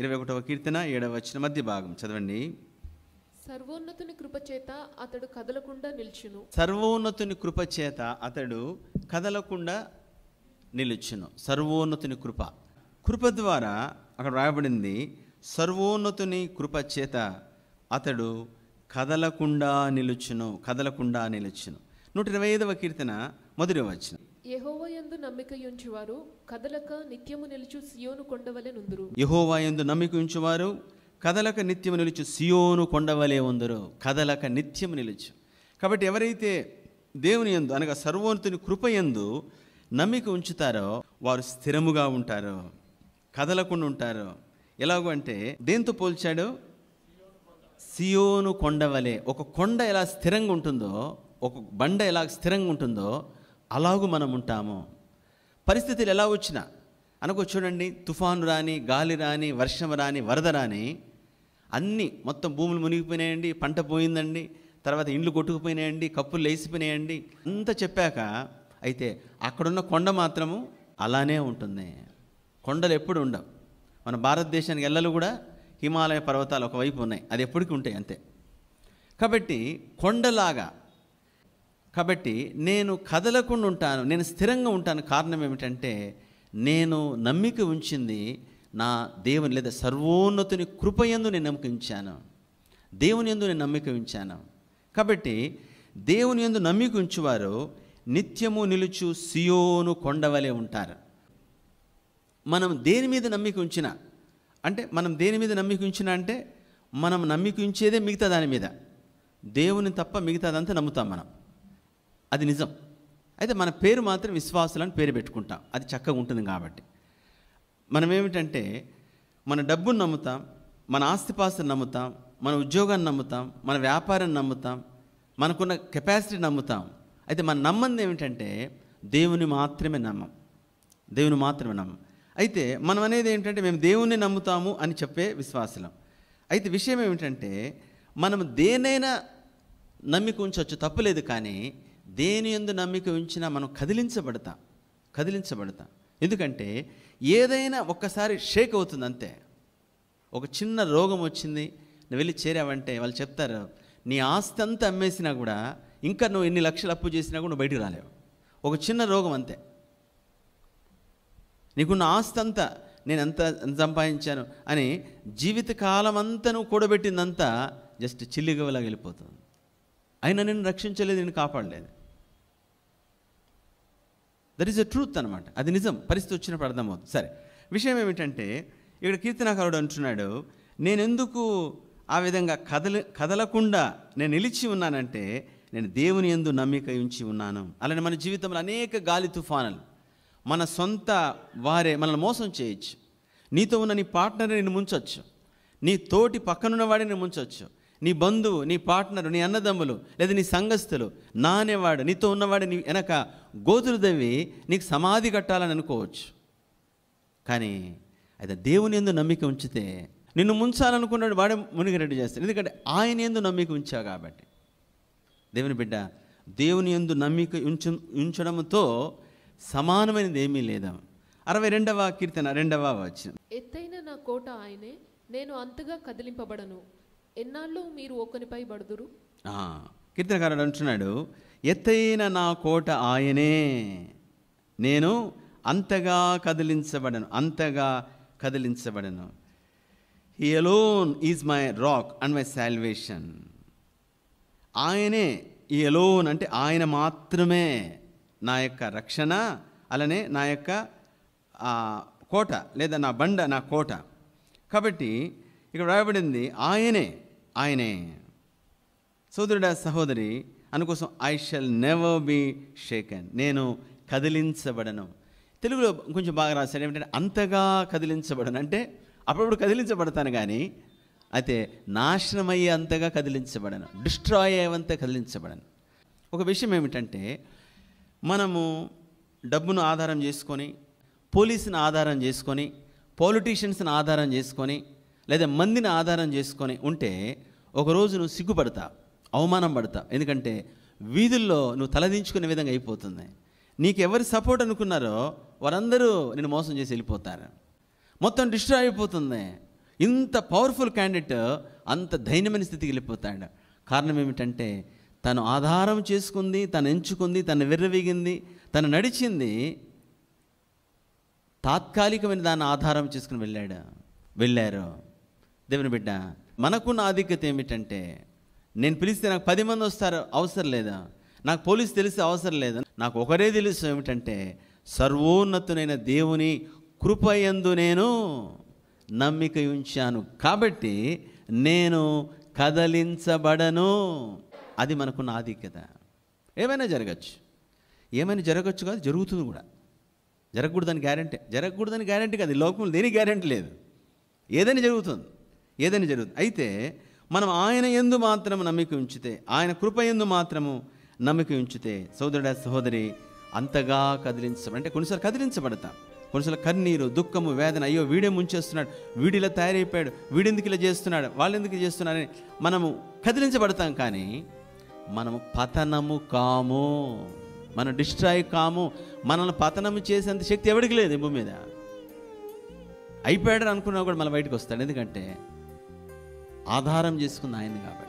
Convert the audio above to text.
21వ కీర్తన 7వ వచనం మధ్య భాగం చదవండి. సర్వోన్నతుని కృపచేత అతడు కదలకుండా నిల్చును. సర్వోన్నతుని కృపచేత అతడు కదలకుండా నిలుచును. సర్వోన్నతుని కృప, కృప ద్వారా అక్కడ రాయబడింది సర్వోన్నతుని కృపచేత అతడు కదలకుండా నిలుచును. కదలకుండా నిలుచును. 125వ కీర్తన మొదటి వచనం. యెహోవా యందు నమ్మిక ఉంచువారు కదలక నిత్యము నిలుచు సియోను కొండవలె నుందురు. యెహోవా యందు నమ్మిక ఉంచువారు కదలక నిత్యము నిలుచు సియోను కొండవలే ఉందరు. కదలక నిత్యము నిలుచు. కాబట్టి ఎవరైతే దేవుని యందు అనగా సర్వోన్నతుని కృప యందు నమ్మిక ఉంచుతారో వారు స్థిరముగా ఉంటారు, కదలకుండా ఉంటారు. ఎలాగో అంటే దేంతో పోల్చాడు? సియోను కొండవలే. ఒక కొండ ఎలా స్థిరంగా ఉంటుందో, ఒక బండ ఎలా స్థిరంగా ఉంటుందో అలాగూ మనం ఉంటాము. పరిస్థితులు ఎలా వచ్చినా అనుకో, చూడండి, తుఫాను రాని, గాలి రాని, వర్షం రాని, వరద రాని, అన్నీ మొత్తం భూములు మునిగిపోయినాయండి, పంట పోయిందండి, తర్వాత ఇండ్లు కొట్టుకుపోయినాయండి, కప్పులు లేసిపోయినాయండి, అంతా చెప్పాక అయితే అక్కడున్న కొండ మాత్రము అలానే ఉంటుంది. కొండలు ఎప్పుడు ఉండవు. మన భారతదేశానికి ఎల్లలు కూడా హిమాలయ పర్వతాలు ఒకవైపు ఉన్నాయి, అది ఎప్పటికీ ఉంటాయి అంతే. కాబట్టి కొండలాగా, కాబట్టి నేను కదలకుండా ఉంటాను, నేను స్థిరంగా ఉంటాను. కారణం ఏమిటంటే నేను నమ్మిక ఉంచింది నా దేవుని లేదా సర్వోన్నతుని కృపయందు నేను నమ్మిక ఉంచాను, దేవుని యందు నేను నమ్మిక ఉంచాను. కాబట్టి దేవుని యందు నమ్మిక ఉంచువారు నిత్యము నిలుచు సియోను కొండవలే ఉంటారు. మనం దేని మీద నమ్మిక ఉంచినా అంటే మనం దేని మీద నమ్మిక ఉంచినా అంటే మనం నమ్మిక ఉంచేదే మిగతా దాని మీద. దేవుని తప్ప మిగతాదంతా నమ్ముతాం మనం, అది నిజం. అయితే మన పేరు మాత్రం విశ్వాసులని పేరు పెట్టుకుంటాం, అది చక్కగా ఉంటుంది. కాబట్టి మనం ఏమిటంటే మన డబ్బును నమ్ముతాం, మన ఆస్తిపాస్తుని నమ్ముతాం, మన ఉద్యోగాన్ని నమ్ముతాం, మన వ్యాపారాన్ని నమ్ముతాం, మనకున్న కెపాసిటీ నమ్ముతాం. అయితే మన నమ్మంది ఏమిటంటే దేవుని మాత్రమే నమ్మం, దేవుని మాత్రమే నమ్మం. అయితే మనం అనేది ఏంటంటే మేము దేవుణ్ణి నమ్ముతాము అని చెప్పే విశ్వాసులం. అయితే విషయం ఏమిటంటే మనం దేనైనా నమ్మిక ఉంచవచ్చు, తప్పులేదు. కానీ దేని యందు నమ్మిక ఉంచినా మనం కదిలించబడతాం. ఎందుకంటే ఏదైనా ఒక్కసారి షేక్ అవుతుంది అంతే. ఒక చిన్న రోగం వచ్చింది, నువ్వు వెళ్ళి చేరావంటే వాళ్ళు చెప్తారు నీ ఆస్తి అంతా అమ్మేసినా కూడా, ఇంకా నువ్వు ఎన్ని లక్షలు అప్పు చేసినా కూడా నువ్వు బయటికి రాలేవు. ఒక చిన్న రోగం అంతే. నీకున్న ఆస్తి అంతా నేను ఎంత సంపాదించాను అని జీవితకాలం అంతా నువ్వు కూడబెట్టిందంతా జస్ట్ చిల్లిగవలాగా వెళ్ళిపోతుంది. అయినా నేను రక్షించలేదు, నేను కాపాడలేదు. దట్ ఈస్ ద ట్రూత్ అనమాట, అది నిజం. పరిస్థితి వచ్చినప్పుడు అర్థమవుతుంది. సరే, విషయం ఏమిటంటే ఇక్కడ కీర్తనాకారుడు అంటున్నాడు, నేనెందుకు ఆ విధంగా కదలకుండా నేను నిలిచి ఉన్నానంటే నేను దేవుని యందు నమ్మిక ఉంచి ఉన్నాను. అలానే మన జీవితంలో అనేక గాలి తుఫానులు, మన సొంత వారే మనల్ని మోసం చేయొచ్చు. నీతో ఉన్న నీ పార్ట్నర్ నిన్ను ముంచవచ్చు, నీ తోటి పక్కనున్న వాడిని ముంచవచ్చు, నీ బంధువు, నీ పార్ట్నరు, నీ అన్నదమ్ములు లేదా నీ సంఘస్థులు, నానేవాడు, నీతో ఉన్నవాడు నీ వెనక గోతులు దవ్వి నీకు సమాధి కట్టాలని అనుకోవచ్చు. కానీ అయితే దేవుని యందు నమ్మిక ఉంచితే నిన్ను ముంచాలనుకున్నాడు వాడే మునిగిరెడ్డి చేస్తాడు. ఎందుకంటే ఆయన యందు నమ్మిక ఉంచావు కాబట్టి. దేవుని బిడ్డ, దేవుని యందు నమ్మిక ఉంచడంతో సమానమైనది ఏమీ లేదా. 62వ కీర్తన 2వ వచనం. ఎత్తైన నా కోట ఆయనే, నేను అంతగా కదిలింపబడను. ఎన్నాళ్ళు మీరు ఒకనిపై బడుదురు. కీర్తనకారుడు అంటున్నాడు, ఎత్తైన నా కోట ఆయనే, నేను అంతగా కదిలించబడను. He alone is my rock and my salvation. ఆయనే, ఈ అలోన్ అంటే ఆయన మాత్రమే నా యొక్క రక్షణ, అలానే నా యొక్క కోట లేదా నా బండ, నా కోట. కాబట్టి ఇక్కడ రాయబడింది ఆయనే. సోదరుడా, సహోదరి, అందుకోసం I shall never be shaken, నేను కదిలించబడను. తెలుగులో కొంచెం బాగా రాశాడు, ఏమిటంటే అంతగా కదిలించబడను. అంటే అప్పుడప్పుడు కదిలించబడతాను కానీ అయితే నాశనం అయ్యే అంతగా కదిలించబడను, డిస్ట్రాయ్ అయ్యేంత కదిలించబడను. ఒక విషయం ఏమిటంటే మనము డబ్బును ఆధారం చేసుకొని, పోలీసుని ఆధారం చేసుకొని, పొలిటీషియన్స్ని ఆధారం చేసుకొని, లేదా మందిని ఆధారం చేసుకొని ఉంటే ఒకరోజు నువ్వు సిగ్గుపడతావు, అవమానం పడతావు. ఎందుకంటే వీధుల్లో నువ్వు తలదించుకునే విధంగా అయిపోతుంది. నీకు ఎవరి సపోర్ట్ అనుకున్నారో వారందరూ నిన్ను మోసం చేసి వెళ్ళిపోతారు. మొత్తం డిస్ట్రాయ్ అయిపోతుంది. ఇంత పవర్ఫుల్ క్యాండిడేట్ అంత దైన్యమైన స్థితికి వెళ్ళిపోతాడు. కారణం ఏమిటంటే తను ఆధారం చేసుకుంది, తను ఎంచుకుంది, తను విర్రవీగింది, తను నడిచింది తాత్కాలికమైన దాన్ని ఆధారం చేసుకుని వెళ్ళారు. దేవుని బిడ్డ, మనకున్న ఆధిక్యత ఏమిటంటే, నేను పిలిస్తే నాకు 10 మంది వస్తారు అవసరం లేదా, నాకు పోలీసు తెలిస్తే అవసరం లేదా, నాకు ఒకరే తెలుసు ఏమిటంటే సర్వోన్నతునైన దేవుని కృపయందు నేను నమ్మిక ఉంచాను, కాబట్టి నేను కదలించబడను. అది మనకున్న ఆధిక్యత. ఏమైనా జరగచ్చు కాదు, జరుగుతుంది కూడా. జరగకూడదని గ్యారంటీ కాదు. లోకంలో దేని గ్యారంటీ లేదు. ఏదైనా జరుగుతుంది. అయితే మనం ఆయన యందు మాత్రము నమ్మిక ఉంచితే, ఆయన కృప యందు మాత్రము నమ్మిక ఉంచితే, సోదరుడా సహోదరి, అంతగా అంటే కొన్నిసార్లు కదిలించబడతాం. కొన్నిసార్లు కన్నీరు, దుఃఖము, వేదన, అయ్యో వీడే ముంచేస్తున్నాడు, వీడిలా తయారైపోయాడు, వీడెందుకు ఇలా చేస్తున్నాడు, వాళ్ళెందుకు చేస్తున్నాడని మనము కదిలించబడతాం. కానీ మనము పతనము కాము, మనం డిస్ట్రాయ్ కాము. మనల్ని పతనము చేసేంత శక్తి ఎవరికి లేదు భూమి మీద. అయిపోయాడని అనుకున్నా కూడా మళ్ళీ బయటకు వస్తాడు. ఎందుకంటే ఆధారం చేసుకుంది ఆయన కాబట్టి.